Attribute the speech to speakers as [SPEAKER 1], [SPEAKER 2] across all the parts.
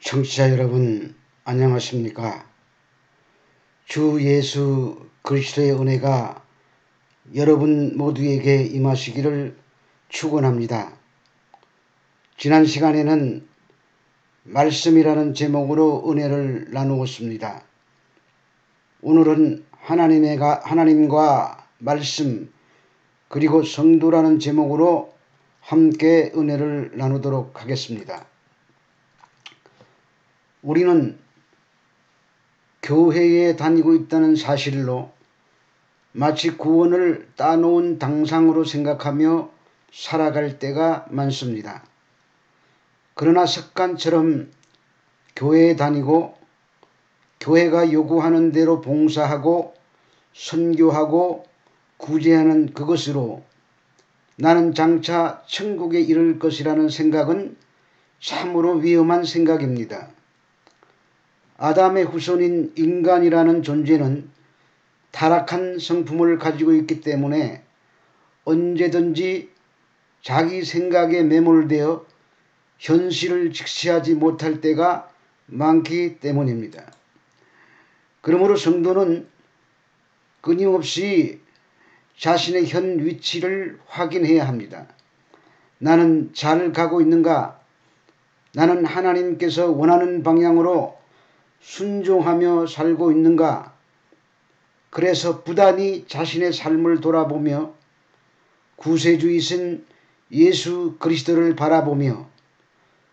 [SPEAKER 1] 청취자 여러분, 안녕하십니까? 주 예수 그리스도의 은혜가 여러분 모두에게 임하시기를 축원합니다. 지난 시간에는 말씀이라는 제목으로 은혜를 나누었습니다. 오늘은 하나님과 말씀 그리고 성도라는 제목으로 함께 은혜를 나누도록 하겠습니다. 우리는 교회에 다니고 있다는 사실로 마치 구원을 따놓은 당상으로 생각하며 살아갈 때가 많습니다. 그러나 습관처럼 교회에 다니고 교회가 요구하는 대로 봉사하고 선교하고 구제하는 그것으로 나는 장차 천국에 이를 것이라는 생각은 참으로 위험한 생각입니다. 아담의 후손인 인간이라는 존재는 타락한 성품을 가지고 있기 때문에 언제든지 자기 생각에 매몰되어 현실을 직시하지 못할 때가 많기 때문입니다. 그러므로 성도는 끊임없이 자신의 현 위치를 확인해야 합니다. 나는 잘 가고 있는가? 나는 하나님께서 원하는 방향으로 순종하며 살고 있는가? 그래서 부단히 자신의 삶을 돌아보며 구세주이신 예수 그리스도를 바라보며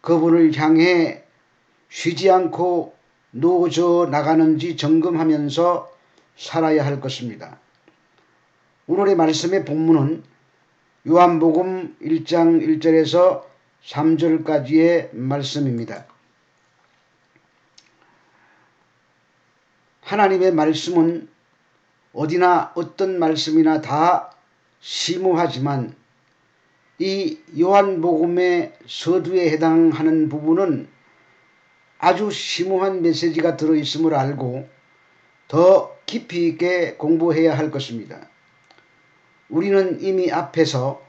[SPEAKER 1] 그분을 향해 쉬지 않고 노져 나가는지 점검하면서 살아야 할 것입니다. 오늘의 말씀의 본문은 요한복음 1장 1절에서 3절까지의 말씀입니다. 하나님의 말씀은 어디나 어떤 말씀이나 다 심오하지만 이 요한복음의 서두에 해당하는 부분은 아주 심오한 메시지가 들어있음을 알고 더 깊이 있게 공부해야 할 것입니다. 우리는 이미 앞에서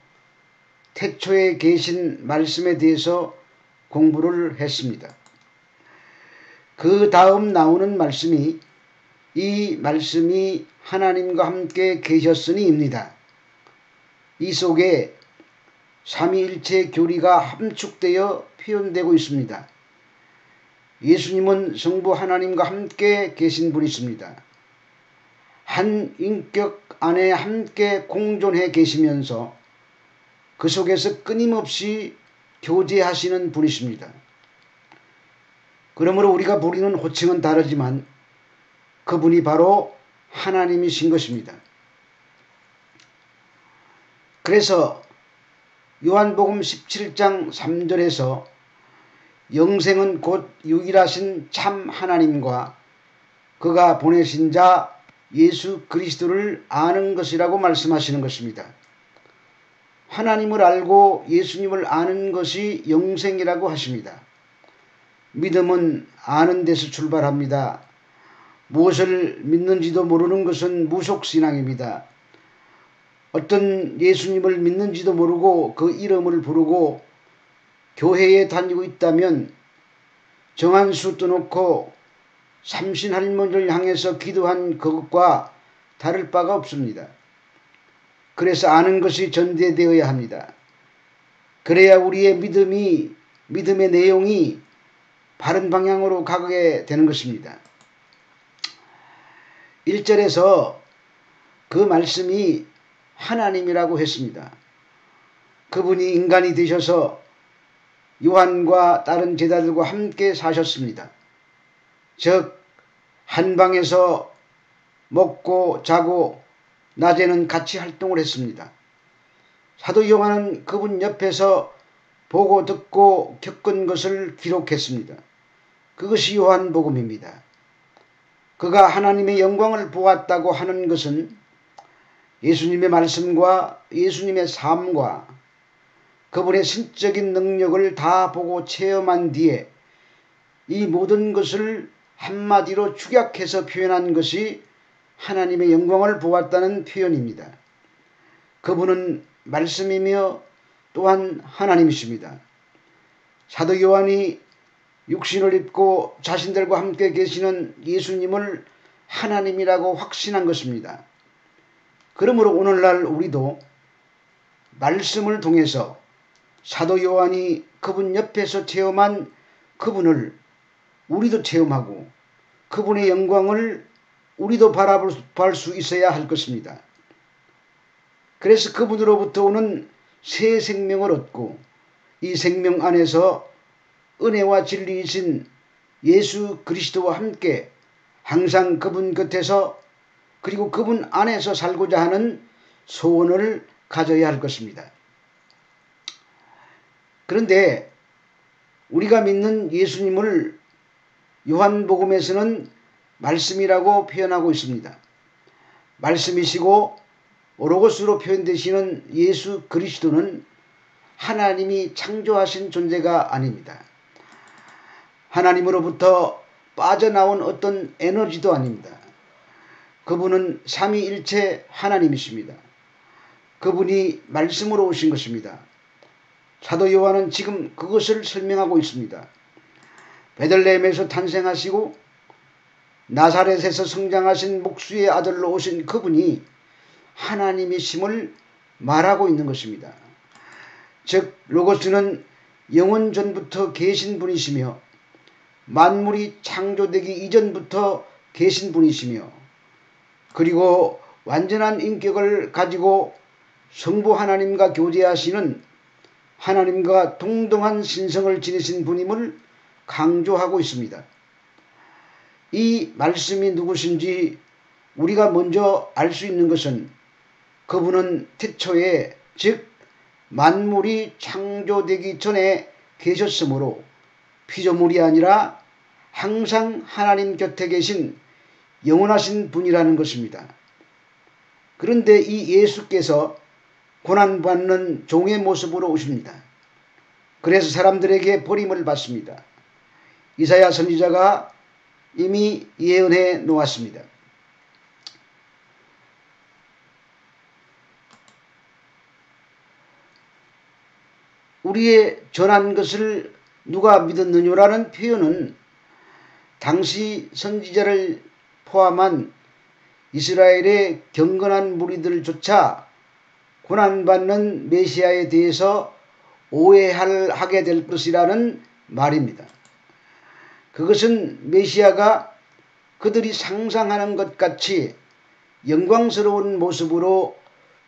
[SPEAKER 1] 태초에 계신 말씀에 대해서 공부를 했습니다. 그 다음 나오는 말씀이 이 말씀이 하나님과 함께 계셨으니입니다. 이 속에 삼위일체 교리가 함축되어 표현되고 있습니다. 예수님은 성부 하나님과 함께 계신 분이십니다. 한 인격 안에 함께 공존해 계시면서 그 속에서 끊임없이 교제하시는 분이십니다. 그러므로 우리가 부리는 호칭은 다르지만 그분이 바로 하나님이신 것입니다. 그래서 요한복음 17장 3절에서 영생은 곧 유일하신 참 하나님과 그가 보내신 자 예수 그리스도를 아는 것이라고 말씀하시는 것입니다. 하나님을 알고 예수님을 아는 것이 영생이라고 하십니다. 믿음은 아는 데서 출발합니다. 무엇을 믿는지도 모르는 것은 무속신앙입니다. 어떤 예수님을 믿는지도 모르고 그 이름을 부르고 교회에 다니고 있다면 정한수 떠놓고 삼신할머니를 향해서 기도한 그것과 다를 바가 없습니다. 그래서 아는 것이 전제되어야 합니다. 그래야 우리의 믿음의 내용이 바른 방향으로 가게 되는 것입니다. 1절에서 그 말씀이 하나님이라고 했습니다. 그분이 인간이 되셔서 요한과 다른 제자들과 함께 사셨습니다. 즉 한 방에서 먹고 자고 낮에는 같이 활동을 했습니다. 사도 요한은 그분 옆에서 보고 듣고 겪은 것을 기록했습니다. 그것이 요한복음입니다. 그가 하나님의 영광을 보았다고 하는 것은 예수님의 말씀과 예수님의 삶과 그분의 신적인 능력을 다 보고 체험한 뒤에 이 모든 것을 한마디로 축약해서 표현한 것이 하나님의 영광을 보았다는 표현입니다. 그분은 말씀이며 또한 하나님이십니다. 사도 요한이 육신을 입고 자신들과 함께 계시는 예수님을 하나님이라고 확신한 것입니다. 그러므로 오늘날 우리도 말씀을 통해서 사도 요한이 그분 옆에서 체험한 그분을 우리도 체험하고 그분의 영광을 우리도 바라볼 수 있어야 할 것입니다. 그래서 그분으로부터 오는 새 생명을 얻고 이 생명 안에서 은혜와 진리이신 예수 그리스도와 함께 항상 그분 곁에서 그리고 그분 안에서 살고자 하는 소원을 가져야 할 것입니다. 그런데 우리가 믿는 예수님을 요한복음에서는 말씀이라고 표현하고 있습니다. 말씀이시고 로고스로 표현되시는 예수 그리스도는 하나님이 창조하신 존재가 아닙니다. 하나님으로부터 빠져나온 어떤 에너지도 아닙니다. 그분은 삼위일체 하나님이십니다. 그분이 말씀으로 오신 것입니다. 사도 요한은 지금 그것을 설명하고 있습니다. 베들레헴에서 탄생하시고 나사렛에서 성장하신 목수의 아들로 오신 그분이 하나님이심을 말하고 있는 것입니다. 즉 로고스는 영원 전부터 계신 분이시며 만물이 창조되기 이전부터 계신 분이시며 그리고 완전한 인격을 가지고 성부 하나님과 교제하시는 하나님과 동등한 신성을 지니신 분임을 강조하고 있습니다. 이 말씀이 누구신지 우리가 먼저 알 수 있는 것은 그분은 태초에 즉 만물이 창조되기 전에 계셨으므로 피조물이 아니라 항상 하나님 곁에 계신 영원하신 분이라는 것입니다. 그런데 이 예수께서 고난받는 종의 모습으로 오십니다. 그래서 사람들에게 버림을 받습니다. 이사야 선지자가 이미 예언해 놓았습니다. 우리의 전한 것을 누가 믿었느냐라는 표현은 당시 선지자를 포함한 이스라엘의 경건한 무리들조차 고난받는 메시아에 대해서 오해하게 될 것이라는 말입니다. 그것은 메시아가 그들이 상상하는 것 같이 영광스러운 모습으로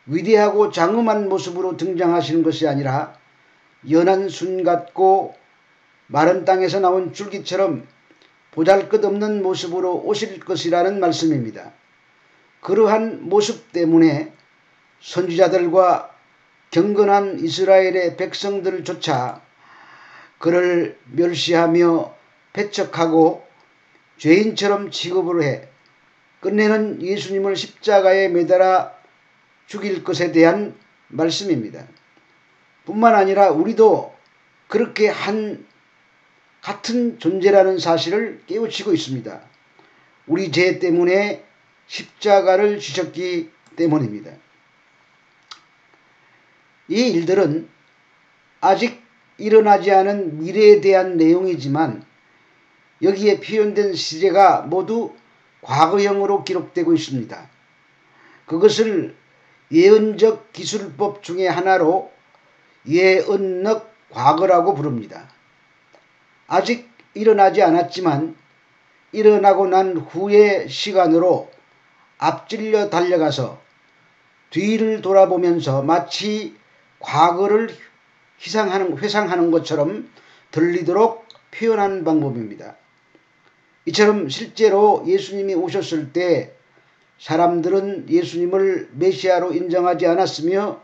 [SPEAKER 1] 위대하고 장엄한 모습으로 등장하시는 것이 아니라 연한 순 같고 마른 땅에서 나온 줄기처럼 보잘것없는 모습으로 오실 것이라는 말씀입니다. 그러한 모습 때문에 선지자들과 경건한 이스라엘의 백성들조차 그를 멸시하며 배척하고 죄인처럼 취급을 해 끝내는 예수님을 십자가에 매달아 죽일 것에 대한 말씀입니다. 뿐만 아니라 우리도 그렇게 같은 존재라는 사실을 깨우치고 있습니다. 우리 죄 때문에 십자가를 지셨기 때문입니다. 이 일들은 아직 일어나지 않은 미래에 대한 내용이지만 여기에 표현된 시제가 모두 과거형으로 기록되고 있습니다. 그것을 예언적 기술법 중에 하나로 예언력 과거라고 부릅니다. 아직 일어나지 않았지만 일어나고 난 후의 시간으로 앞질려 달려가서 뒤를 돌아보면서 마치 과거를 회상하는 것처럼 들리도록 표현하는 방법입니다. 이처럼 실제로 예수님이 오셨을 때 사람들은 예수님을 메시아로 인정하지 않았으며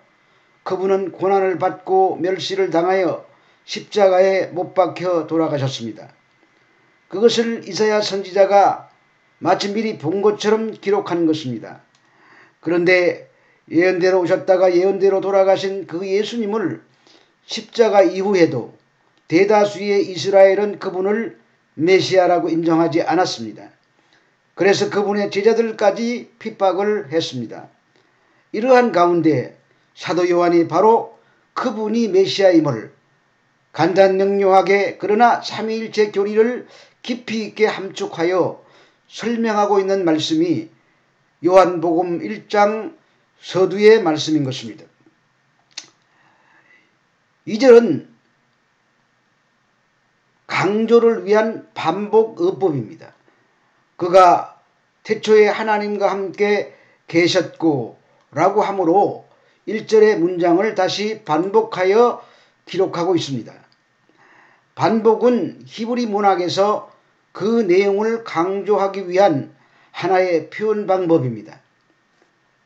[SPEAKER 1] 그분은 고난을 받고 멸시를 당하여 십자가에 못 박혀 돌아가셨습니다. 그것을 이사야 선지자가 마치 미리 본 것처럼 기록한 것입니다. 그런데 예언대로 오셨다가 예언대로 돌아가신 그 예수님을 십자가 이후에도 대다수의 이스라엘은 그분을 메시아라고 인정하지 않았습니다. 그래서 그분의 제자들까지 핍박을 했습니다. 이러한 가운데 사도 요한이 바로 그분이 메시아임을 간단명료하게 그러나 삼위일체 교리를 깊이 있게 함축하여 설명하고 있는 말씀이 요한복음 1장 서두의 말씀인 것입니다. 2절은 강조를 위한 반복어법입니다. 그가 태초에 하나님과 함께 계셨고 라고 하므로 1절의 문장을 다시 반복하여 기록하고 있습니다. 반복은 히브리 문학에서 그 내용을 강조하기 위한 하나의 표현 방법입니다.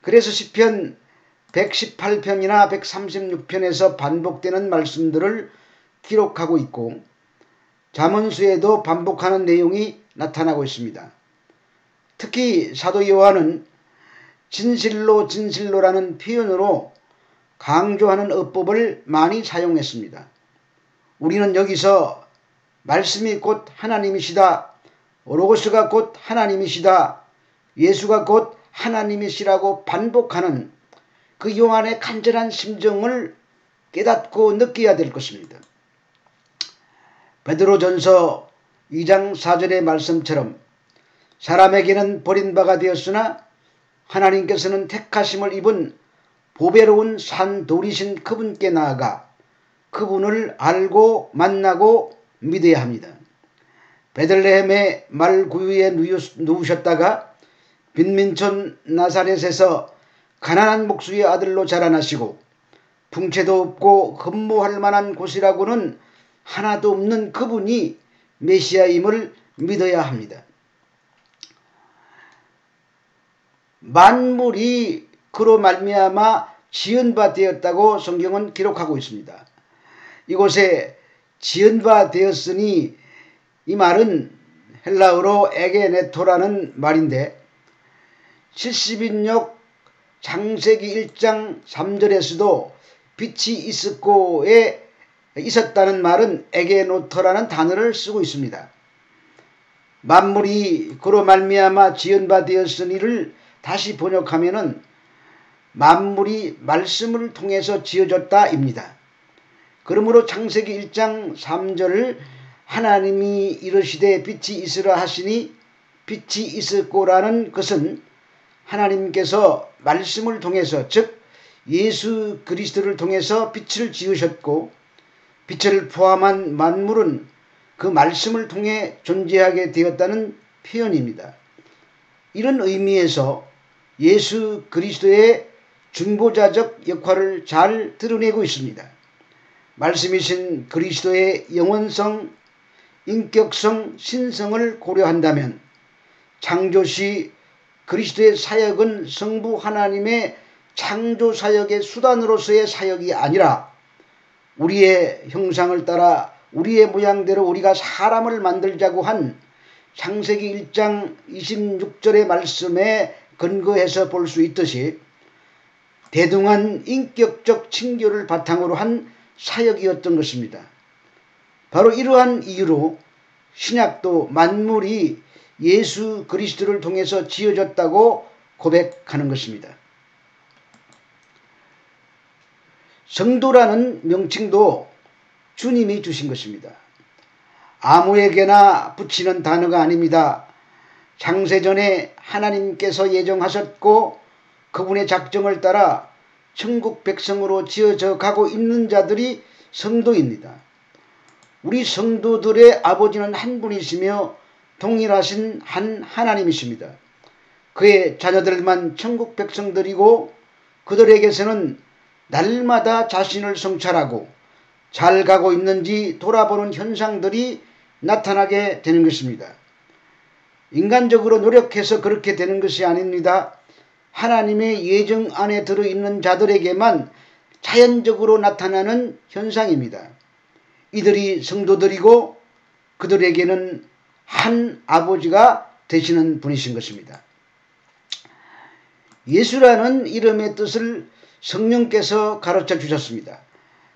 [SPEAKER 1] 그래서 시편 118편이나 136편에서 반복되는 말씀들을 기록하고 있고 잠언수에도 반복하는 내용이 나타나고 있습니다. 특히 사도 요한은 진실로 진실로라는 표현으로 강조하는 어법을 많이 사용했습니다. 우리는 여기서 말씀이 곧 하나님이시다, 로고스가 곧 하나님이시다, 예수가 곧 하나님이시라고 반복하는 그 요한의 간절한 심정을 깨닫고 느껴야 될 것입니다. 베드로전서 2장 4절의 말씀처럼 사람에게는 버림받아 되었으나 하나님께서는 택하심을 입은 보배로운 산돌이신 그분께 나아가 그분을 알고 만나고 믿어야 합니다. 베들레헴의 말구유에 누우셨다가 빈민촌 나사렛에서 가난한 목수의 아들로 자라나시고 풍채도 없고 흠모할 만한 곳이라고는 하나도 없는 그분이 메시아임을 믿어야 합니다. 만물이 그로 말미암아 지은 바 되었다고 성경은 기록하고 있습니다. 이곳에 지은 바 되었으니 이 말은 헬라어로 에게네토라는 말인데 70인역 창세기 1장 3절에서도 빛이 있었고에 있었다는 말은 에게노터라는 단어를 쓰고 있습니다. 만물이 그로 말미암아 지은 바 되었으니를 다시 번역하면은 만물이 말씀을 통해서 지어졌다입니다. 그러므로 창세기 1장 3절을 하나님이 이르시되 빛이 있으라 하시니 빛이 있었고라는 것은 하나님께서 말씀을 통해서 즉 예수 그리스도를 통해서 빛을 지으셨고 빛을 포함한 만물은 그 말씀을 통해 존재하게 되었다는 표현입니다. 이런 의미에서 예수 그리스도의 중보자적 역할을 잘 드러내고 있습니다. 말씀이신 그리스도의 영원성, 인격성, 신성을 고려한다면 창조시 그리스도의 사역은 성부 하나님의 창조사역의 수단으로서의 사역이 아니라 우리의 형상을 따라 우리의 모양대로 우리가 사람을 만들자고 한 창세기 1장 26절의 말씀에 근거해서 볼 수 있듯이 대등한 인격적 칭교를 바탕으로 한 사역이었던 것입니다. 바로 이러한 이유로 신약도 만물이 예수 그리스도를 통해서 지어졌다고 고백하는 것입니다. 성도라는 명칭도 주님이 주신 것입니다. 아무에게나 붙이는 단어가 아닙니다. 창세전에 하나님께서 예정하셨고 그분의 작정을 따라 천국 백성으로 지어져 가고 있는 자들이 성도입니다. 우리 성도들의 아버지는 한 분이시며 동일하신 한 하나님이십니다. 그의 자녀들만 천국 백성들이고 그들에게서는 날마다 자신을 성찰하고 잘 가고 있는지 돌아보는 현상들이 나타나게 되는 것입니다. 인간적으로 노력해서 그렇게 되는 것이 아닙니다. 하나님의 예정 안에 들어있는 자들에게만 자연적으로 나타나는 현상입니다. 이들이 성도들이고 그들에게는 한 아버지가 되시는 분이신 것입니다. 예수라는 이름의 뜻을 성령께서 가르쳐 주셨습니다.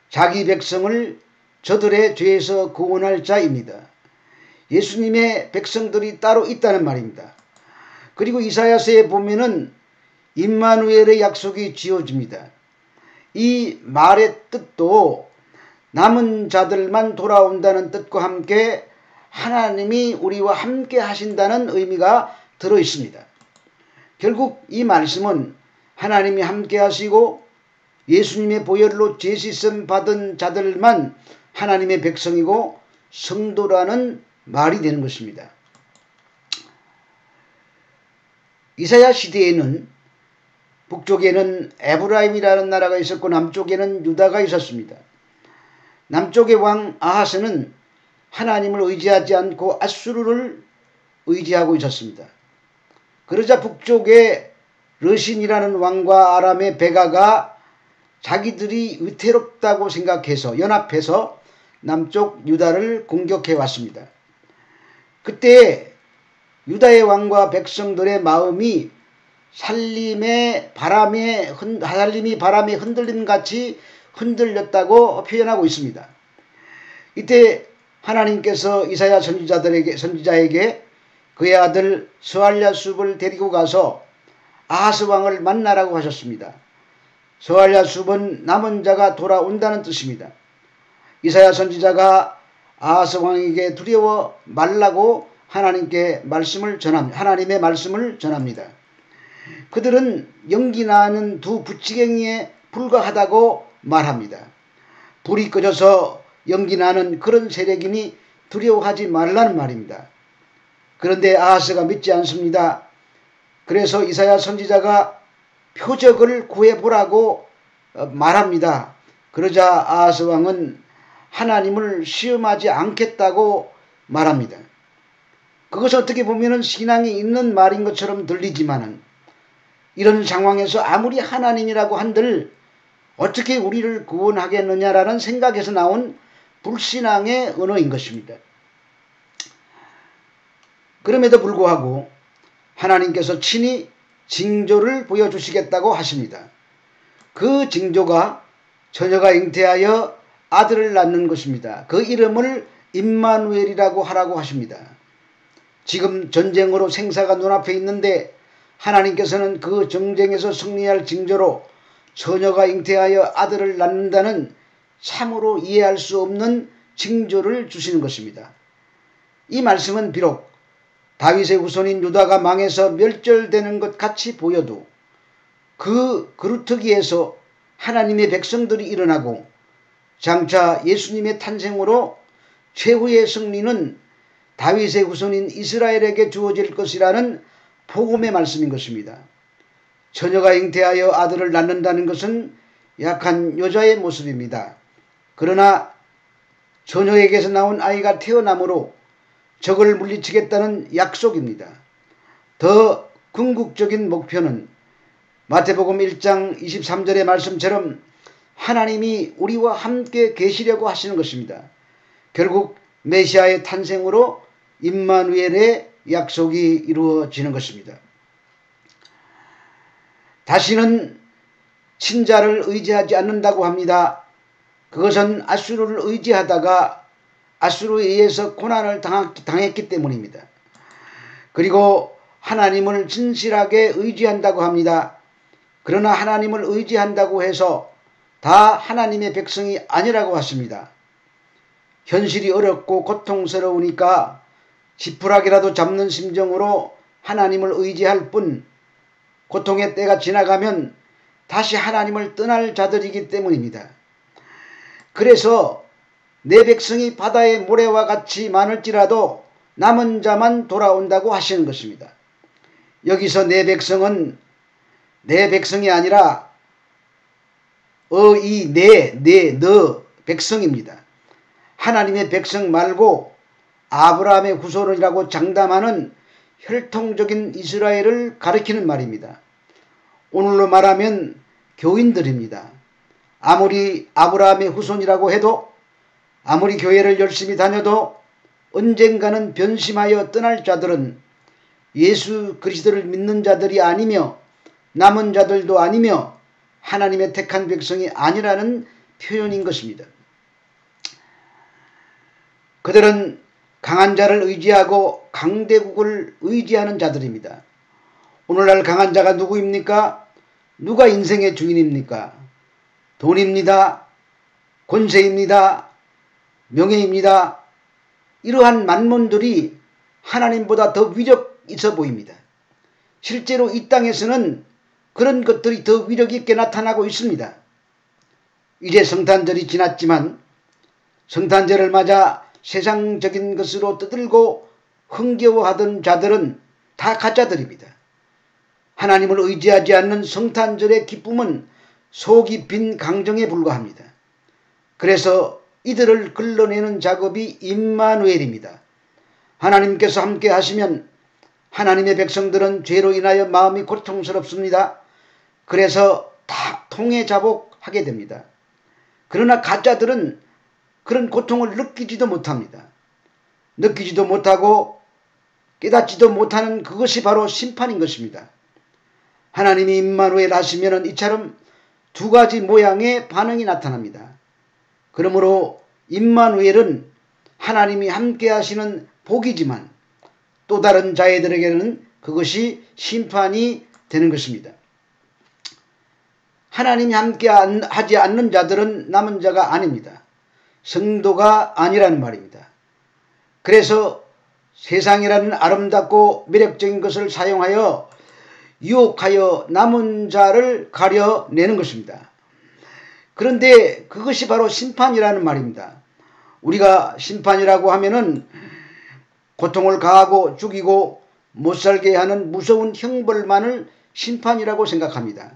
[SPEAKER 1] 자기 백성을 저들의 죄에서 구원할 자입니다. 예수님의 백성들이 따로 있다는 말입니다. 그리고 이사야서에 보면은 임마누엘의 약속이 지어집니다. 이 말의 뜻도 남은 자들만 돌아온다는 뜻과 함께 하나님이 우리와 함께 하신다는 의미가 들어 있습니다. 결국 이 말씀은 하나님이 함께 하시고 예수님의 보혈로 제시성 받은 자들만 하나님의 백성이고 성도라는 말이 되는 것입니다. 이사야 시대에는 북쪽에는 에브라임이라는 나라가 있었고 남쪽에는 유다가 있었습니다. 남쪽의 왕 아하스는 하나님을 의지하지 않고 아수르를 의지하고 있었습니다. 그러자 북쪽의 르신이라는 왕과 아람의 베가가 자기들이 위태롭다고 생각해서 연합해서 남쪽 유다를 공격해 왔습니다. 그때 유다의 왕과 백성들의 마음이 살림이 바람에 흔들림같이 흔들렸다고 표현하고 있습니다. 이때 하나님께서 이사야 선지자에게 그의 아들 스알랴숲을 데리고 가서 아하스 왕을 만나라고 하셨습니다. 스알랴숲은 남은 자가 돌아온다는 뜻입니다. 이사야 선지자가 아하스 왕에게 두려워 말라고 하나님의 말씀을 전합니다. 그들은 연기 나는 두 부치갱이에 불과하다고 말합니다. 불이 꺼져서 연기 나는 그런 세력이니 두려워하지 말라는 말입니다. 그런데 아하스가 믿지 않습니다. 그래서 이사야 선지자가 표적을 구해보라고 말합니다. 그러자 아하스 왕은 하나님을 시험하지 않겠다고 말합니다. 그것은 어떻게 보면 신앙이 있는 말인 것처럼 들리지만은 이런 상황에서 아무리 하나님이라고 한들 어떻게 우리를 구원하겠느냐라는 생각에서 나온 불신앙의 언어인 것입니다. 그럼에도 불구하고 하나님께서 친히 징조를 보여주시겠다고 하십니다. 그 징조가 처녀가 잉태하여 아들을 낳는 것입니다. 그 이름을 임마누엘이라고 하라고 하십니다. 지금 전쟁으로 생사가 눈앞에 있는데 하나님께서는 그 전쟁에서 승리할 징조로 처녀가 잉태하여 아들을 낳는다는 참으로 이해할 수 없는 징조를 주시는 것입니다. 이 말씀은 비록 다윗의 후손인 유다가 망해서 멸절되는 것 같이 보여도 그 그루터기에서 하나님의 백성들이 일어나고 장차 예수님의 탄생으로 최후의 승리는 다윗의 후손인 이스라엘에게 주어질 것이라는 복음의 말씀인 것입니다. 처녀가 잉태하여 아들을 낳는다는 것은 약한 여자의 모습입니다. 그러나 처녀에게서 나온 아이가 태어남으로 적을 물리치겠다는 약속입니다. 더 궁극적인 목표는 마태복음 1장 23절의 말씀처럼 하나님이 우리와 함께 계시려고 하시는 것입니다. 결국 메시아의 탄생으로 임마누엘의 약속이 이루어지는 것입니다. 다시는 친자를 의지하지 않는다고 합니다. 그것은 아수르를 의지하다가 아수르에 의해서 고난을 당했기 때문입니다. 그리고 하나님을 진실하게 의지한다고 합니다. 그러나 하나님을 의지한다고 해서 다 하나님의 백성이 아니라고 하십니다. 현실이 어렵고 고통스러우니까 지푸라기라도 잡는 심정으로 하나님을 의지할 뿐 고통의 때가 지나가면 다시 하나님을 떠날 자들이기 때문입니다. 그래서 내 백성이 바다의 모래와 같이 많을지라도 남은 자만 돌아온다고 하시는 것입니다. 여기서 내 백성은 내 백성이 아니라 너 백성입니다. 하나님의 백성 말고 아브라함의 후손이라고 장담하는 혈통적인 이스라엘을 가리키는 말입니다. 오늘로 말하면 교인들입니다. 아무리 아브라함의 후손이라고 해도 아무리 교회를 열심히 다녀도 언젠가는 변심하여 떠날 자들은 예수 그리스도를 믿는 자들이 아니며 남은 자들도 아니며 하나님의 택한 백성이 아니라는 표현인 것입니다. 그들은 강한 자를 의지하고 강대국을 의지하는 자들입니다. 오늘날 강한 자가 누구입니까? 누가 인생의 주인입니까? 돈입니다. 권세입니다. 명예입니다. 이러한 만몬들이 하나님보다 더 위력 있어 보입니다. 실제로 이 땅에서는 그런 것들이 더 위력 있게 나타나고 있습니다. 이제 성탄절이 지났지만 성탄절을 맞아 세상적인 것으로 떠들고 흥겨워하던 자들은 다 가짜들입니다. 하나님을 의지하지 않는 성탄절의 기쁨은 속이 빈 강정에 불과합니다. 그래서 이들을 걸러내는 작업이 임마누엘입니다. 하나님께서 함께 하시면 하나님의 백성들은 죄로 인하여 마음이 고통스럽습니다. 그래서 다 통해자복하게 됩니다. 그러나 가짜들은 그런 고통을 느끼지도 못합니다. 느끼지도 못하고 깨닫지도 못하는 그것이 바로 심판인 것입니다. 하나님이 임마누엘 하시면 이처럼 두 가지 모양의 반응이 나타납니다. 그러므로 임마누엘은 하나님이 함께 하시는 복이지만 또 다른 자애들에게는 그것이 심판이 되는 것입니다. 하나님이 함께 하지 않는 자들은 남은 자가 아닙니다. 성도가 아니라는 말입니다. 그래서 세상이라는 아름답고 매력적인 것을 사용하여 유혹하여 남은 자를 가려내는 것입니다. 그런데 그것이 바로 심판이라는 말입니다. 우리가 심판이라고 하면은 고통을 가하고 죽이고 못살게 하는 무서운 형벌만을 심판이라고 생각합니다.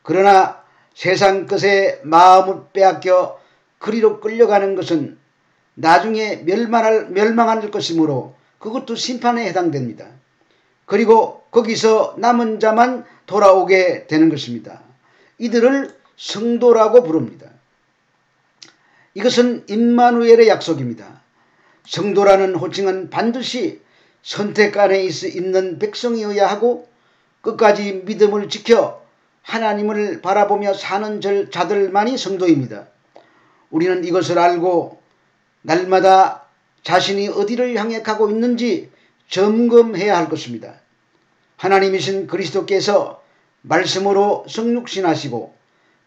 [SPEAKER 1] 그러나 세상 것에 마음을 빼앗겨 그리로 끌려가는 것은 나중에 멸망할 것이므로 그것도 심판에 해당됩니다. 그리고 거기서 남은 자만 돌아오게 되는 것입니다. 이들을 성도라고 부릅니다. 이것은 임마누엘의 약속입니다. 성도라는 호칭은 반드시 선택 안에 있는 백성이어야 하고 끝까지 믿음을 지켜 하나님을 바라보며 사는 자들만이 성도입니다. 우리는 이것을 알고 날마다 자신이 어디를 향해 가고 있는지 점검해야 할 것입니다. 하나님이신 그리스도께서 말씀으로 성육신하시고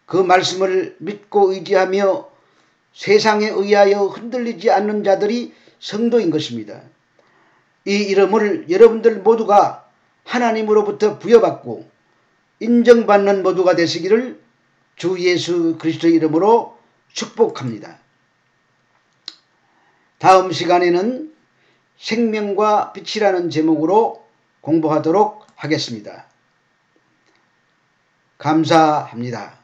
[SPEAKER 1] 그 말씀을 믿고 의지하며 세상에 의하여 흔들리지 않는 자들이 성도인 것입니다. 이 이름을 여러분들 모두가 하나님으로부터 부여받고 인정받는 모두가 되시기를 주 예수 그리스도의 이름으로 축복합니다. 다음 시간에는 생명과 빛이라는 제목으로 공부하도록 하겠습니다. 감사합니다.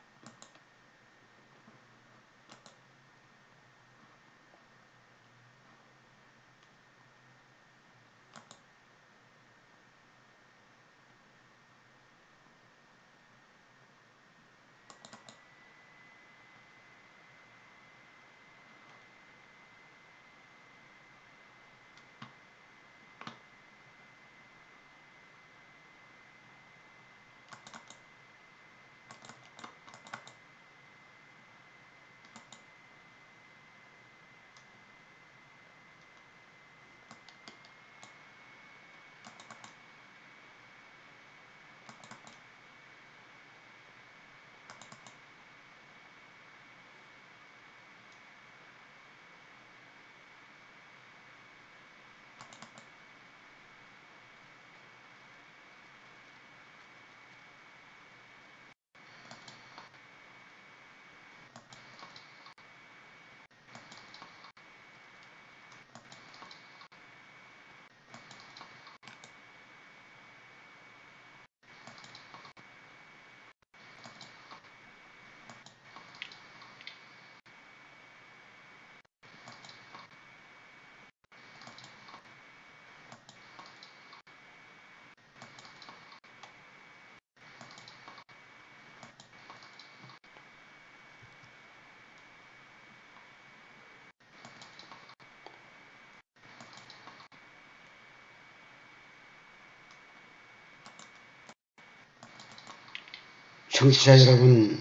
[SPEAKER 1] 청취자 여러분,